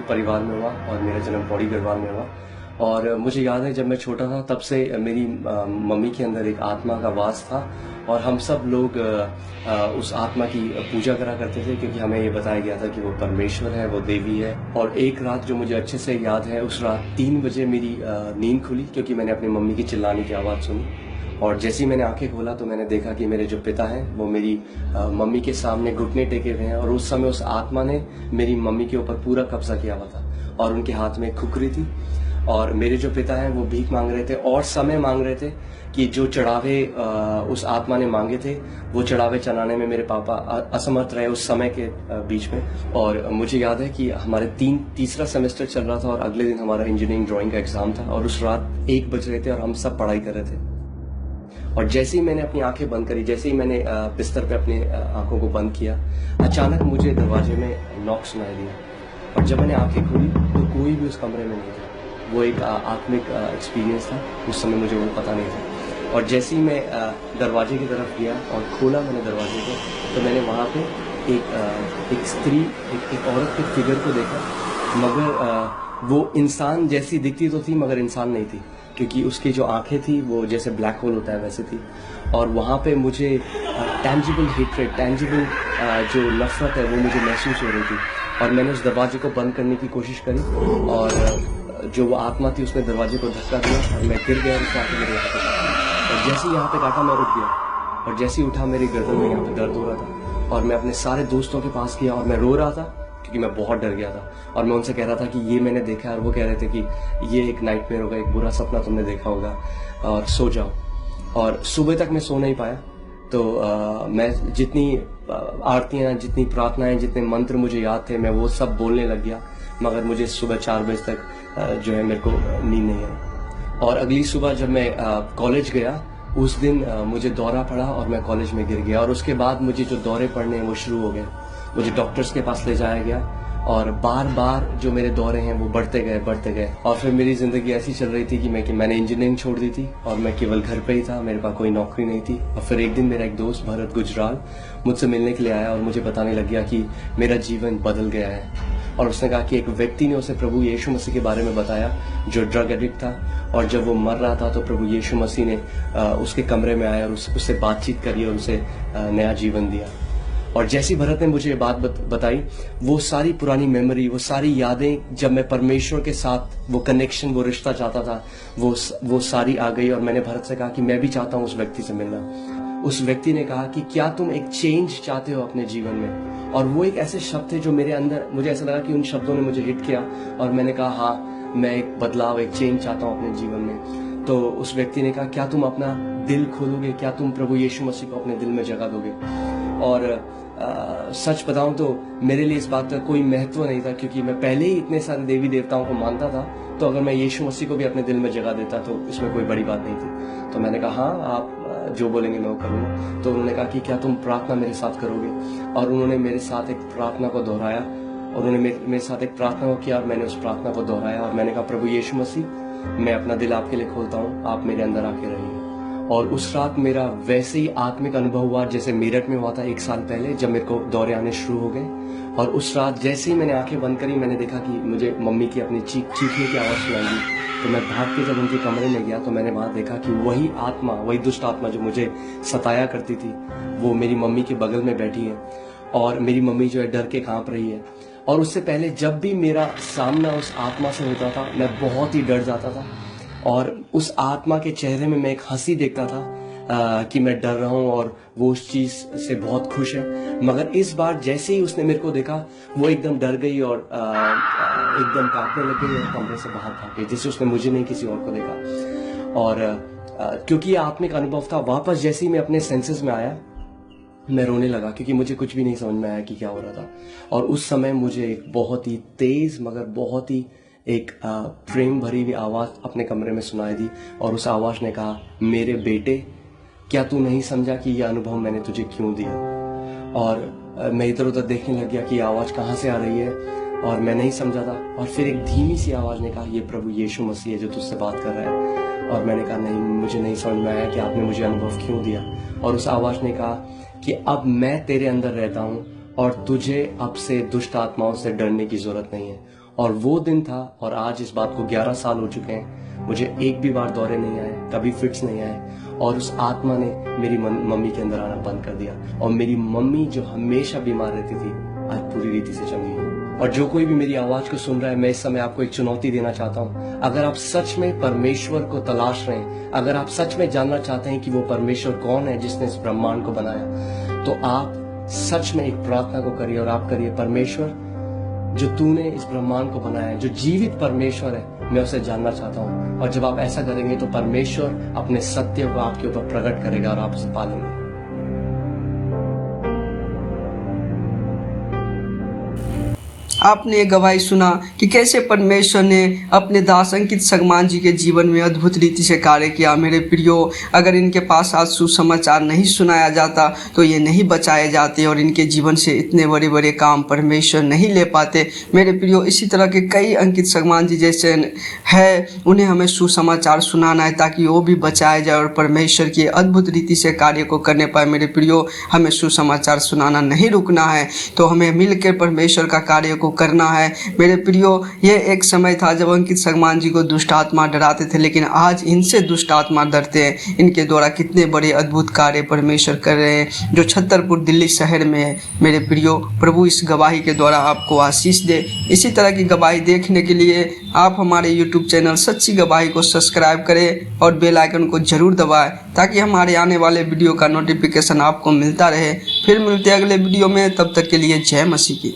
परिवार में हुआ और मेरा जन्म पौड़ी गढ़वाल में हुआ। और मुझे याद है जब मैं छोटा था तब से मेरी मम्मी के अंदर एक आत्मा का वास था और हम सब लोग उस आत्मा की पूजा करा करते थे, क्योंकि हमें ये बताया गया था कि वो परमेश्वर है, वो देवी है। और एक रात जो मुझे अच्छे से याद है, उस रात 3 बजे मेरी नींद खुली, क्योंकि मैंने अपनी मम्मी की चिल्लाने की आवाज़ सुनी। और जैसे ही मैंने आंखें खोला तो मैंने देखा कि मेरे जो पिता हैं वो मेरी मम्मी के सामने घुटने टेके हुए हैं। और उस समय उस आत्मा ने मेरी मम्मी के ऊपर पूरा कब्जा किया हुआ था और उनके हाथ में खुकरी थी। और मेरे जो पिता हैं वो भीख मांग रहे थे और समय मांग रहे थे कि जो चढ़ावे उस आत्मा ने मांगे थे वो चढ़ावे चढ़ाने में मेरे पापा असमर्थ रहे उस समय के बीच में। और मुझे याद है कि हमारे तीसरा सेमेस्टर चल रहा था और अगले दिन हमारा इंजीनियरिंग ड्राइंग का एग्जाम था और उस रात 1 बज रहे थे और हम सब पढ़ाई कर रहे थे। और जैसे ही मैंने अपनी आंखें बंद करी, जैसे ही मैंने बिस्तर पे अपने आंखों को बंद किया, अचानक मुझे दरवाजे में नॉक सुनाई दिया। और जब मैंने आंखें खोली तो कोई भी उस कमरे में नहीं था। वो एक आत्मिक एक्सपीरियंस था, उस समय मुझे वो पता नहीं था। और जैसे ही मैं दरवाजे की तरफ गया और खोला मैंने दरवाजे को, तो मैंने वहाँ पे एक स्त्री, एक औरत के फिगर को देखा, मगर वो इंसान जैसी दिखती तो थी मगर इंसान नहीं थी, क्योंकि उसकी जो आंखें थी वो जैसे ब्लैक होल होता है वैसे थी। और वहाँ पे मुझे टेंजिबल हेट्रेड, टेंजिबल जो नफरत है वो मुझे महसूस हो रही थी। और मैंने उस दरवाजे को बंद करने की कोशिश करी और जो वो आत्मा थी उसने दरवाजे को धक्का दिया और मैं गिर गया और उसने आके मेरे यहाँ पे काटा। और जैसे ही यहाँ पे काटा मैं उठ गया और जैसे ही उठा मेरी गर्दन में यहाँ पे दर्द हो रहा था। और मैं अपने सारे दोस्तों के पास गया और मैं रो रहा था क्योंकि मैं बहुत डर गया था। और मैं उनसे कह रहा था कि ये मैंने देखा है, और वो कह रहे थे कि ये एक नाइटमेयर होगा, एक बुरा सपना तुमने देखा होगा और सो जाओ। और सुबह तक मैं सो नहीं पाया। तो मैं जितनी आरतियाँ, जितनी प्रार्थनाएं, जितने मंत्र मुझे याद थे मैं वो सब बोलने लग गया, मगर मुझे सुबह 4 बजे तक जो है मेरे को नींद नहीं आई। और अगली सुबह जब मैं कॉलेज गया उस दिन मुझे दौरा पड़ा और मैं कॉलेज में गिर गया। और उसके बाद मुझे जो दौरे पड़ने हैं वो शुरू हो गए। मुझे डॉक्टर्स के पास ले जाया गया और बार बार जो मेरे दौरे हैं वो बढ़ते गए। और फिर मेरी ज़िंदगी ऐसी चल रही थी कि मैंने इंजीनियरिंग छोड़ दी थी और मैं केवल घर पे ही था, मेरे पास कोई नौकरी नहीं थी। और फिर एक दिन मेरा एक दोस्त भरत गुजराल मुझसे मिलने के लिए आया और मुझे बताने लग गया कि मेरा जीवन बदल गया है। और उसने कहा कि एक व्यक्ति ने उसे प्रभु यीशु मसीह के बारे में बताया जो ड्रग एडिक्ट था, और जब वो मर रहा था तो प्रभु यीशु मसीह ने उसके कमरे में आया और उससे बातचीत करी और उसे नया जीवन दिया। और जैसी भरत ने मुझे ये बात बताई, वो सारी पुरानी मेमोरी, वो सारी यादें, जब मैं परमेश्वर के साथ वो कनेक्शन, वो रिश्ता चाहता था, वो सारी आ गई। और मैंने भरत से कहा कि मैं भी चाहता हूँ उस व्यक्ति से मिलना। उस व्यक्ति ने कहा कि क्या तुम एक चेंज चाहते हो अपने जीवन में? और वो एक ऐसे शब्द थे जो मेरे अंदर, मुझे ऐसा लगा कि उन शब्दों ने मुझे हिट किया और मैंने कहा हाँ, मैं एक बदलाव, एक चेंज चाहता हूँ अपने जीवन में। तो उस व्यक्ति ने कहा क्या तुम अपना दिल खोलोगे, क्या तुम प्रभु यीशु मसीह को अपने दिल में जगह दोगे? और सच बताऊं तो मेरे लिए इस बात का कोई महत्व नहीं था, क्योंकि मैं पहले ही इतने सारे देवी देवताओं को मानता था। तो अगर मैं यीशु मसीह को भी अपने दिल में जगह देता तो इसमें कोई बड़ी बात नहीं थी। तो मैंने कहा हाँ, आप जो बोलेंगे मैं वो करूँगा। तो उन्होंने कहा कि क्या तुम प्रार्थना मेरे साथ करोगे? और उन्होंने मेरे साथ एक प्रार्थना को दोहराया और उन्होंने मेरे साथ एक प्रार्थना को किया और मैंने उस प्रार्थना को दोहराया और मैंने कहा प्रभु यीशु मसीह, मैं अपना दिल आपके लिए खोलता हूँ, आप मेरे अंदर आके रहिए। और उस रात मेरा वैसे ही आत्मिक अनुभव हुआ जैसे मेरठ में हुआ था 1 साल पहले, जब मेरे को दौरे आने शुरू हो गए। और उस रात जैसे ही मैंने आंखें बंद करी, मैंने देखा कि मुझे मम्मी की अपनी चीखने की आवाज़ सुनाई दी। तो मैं भाग के जब उनके कमरे में गया तो मैंने वहाँ देखा कि वही आत्मा, वही दुष्ट आत्मा जो मुझे सताया करती थी, वो मेरी मम्मी के बगल में बैठी है। और मेरी मम्मी जो है डर के काँप रही है। और उससे पहले जब भी मेरा सामना उस आत्मा से होता था मैं बहुत ही डर जाता था। और उस आत्मा के चेहरे में मैं एक हंसी देखता था कि मैं डर रहा हूँ और वो उस चीज से बहुत खुश है। मगर इस बार जैसे ही उसने मेरे को देखा वो एकदम डर गई और एकदम कांपने लग गई और कमरे से बाहर भाग गई, जैसे उसने मुझे नहीं किसी और को देखा। और क्योंकि ये आत्मिक अनुभव था, वापस जैसे ही मैं अपने सेंसेस में आया मैं रोने लगा, क्योंकि मुझे कुछ भी नहीं समझ में आया कि क्या हो रहा था। और उस समय मुझे एक बहुत ही तेज मगर बहुत ही एक प्रेम भरी हुई आवाज़ अपने कमरे में सुनाई दी। और उस आवाज़ ने कहा, मेरे बेटे, क्या तू नहीं समझा कि यह अनुभव मैंने तुझे क्यों दिया? और मैं इधर उधर देखने लग गया कि आवाज़ कहाँ से आ रही है और मैं नहीं समझा था। और फिर एक धीमी सी आवाज़ ने कहा, ये प्रभु यीशु मसीह है जो तुझसे बात कर रहा है। और मैंने कहा नहीं, मुझे नहीं समझ में आया कि आपने मुझे अनुभव क्यों दिया। और उस आवाज़ ने कहा कि अब मैं तेरे अंदर रहता हूँ और तुझे अब से दुष्ट आत्माओं से डरने की जरूरत नहीं है। और वो दिन था और आज इस बात को 11 साल हो चुके हैं, मुझे एक भी बार दौरे नहीं आए, कभी फिट्स नहीं आए, और उस आत्मा ने मेरी मम्मी के अंदर आना बंद कर दिया। और मेरी मम्मी जो हमेशा बीमार रहती थी, आज पूरी रीति से चंगी है। और जो कोई भी मेरी आवाज को सुन रहा है, मैं इस समय आपको एक चुनौती देना चाहता हूँ। अगर आप सच में परमेश्वर को तलाश रहे हैं, अगर आप सच में जानना चाहते हैं कि वो परमेश्वर कौन है जिसने इस ब्रह्मांड को बनाया, तो आप सच में एक प्रार्थना को करिए और आप करिए, परमेश्वर जो तूने इस ब्रह्मांड को बनाया है, जो जीवित परमेश्वर है, मैं उसे जानना चाहता हूँ। और जब आप ऐसा करेंगे तो परमेश्वर अपने सत्य को आपके ऊपर प्रकट करेगा और आप उसे पालेंगे। आपने ये गवाही सुना कि कैसे परमेश्वर ने अपने दास अंकित सगमान जी के जीवन में अद्भुत रीति से कार्य किया। मेरे प्रियो, अगर इनके पास आज सुसमाचार नहीं सुनाया जाता तो ये नहीं बचाए जाते और इनके जीवन से इतने बड़े बड़े काम परमेश्वर नहीं ले पाते। मेरे प्रियो, इसी तरह के कई अंकित सगमान जी जैसे है, उन्हें हमें सुसमाचार सुनाना है ताकि वो भी बचाए जाए और परमेश्वर की अद्भुत रीति से कार्य को करने पाए। मेरे प्रियो, हमें सुसमाचार सुनाना नहीं रुकना है, तो हमें मिलकर परमेश्वर का कार्य को करना है। मेरे प्रियो, ये एक समय था जब अंकित सगमान जी को दुष्ट आत्मा डराते थे, लेकिन आज इनसे दुष्ट आत्मा डरते हैं। इनके द्वारा कितने बड़े अद्भुत कार्य परमेश्वर कर रहे हैं जो छतरपुर दिल्ली शहर में है। मेरे प्रियो, प्रभु इस गवाही के द्वारा आपको आशीष दे। इसी तरह की गवाही देखने के लिए आप हमारे YouTube चैनल सच्ची गवाही को सब्सक्राइब करें और बेल आइकन को जरूर दबाएं ताकि हमारे आने वाले वीडियो का नोटिफिकेशन आपको मिलता रहे। फिर मिलते हैं अगले वीडियो में, तब तक के लिए जय मसीह की।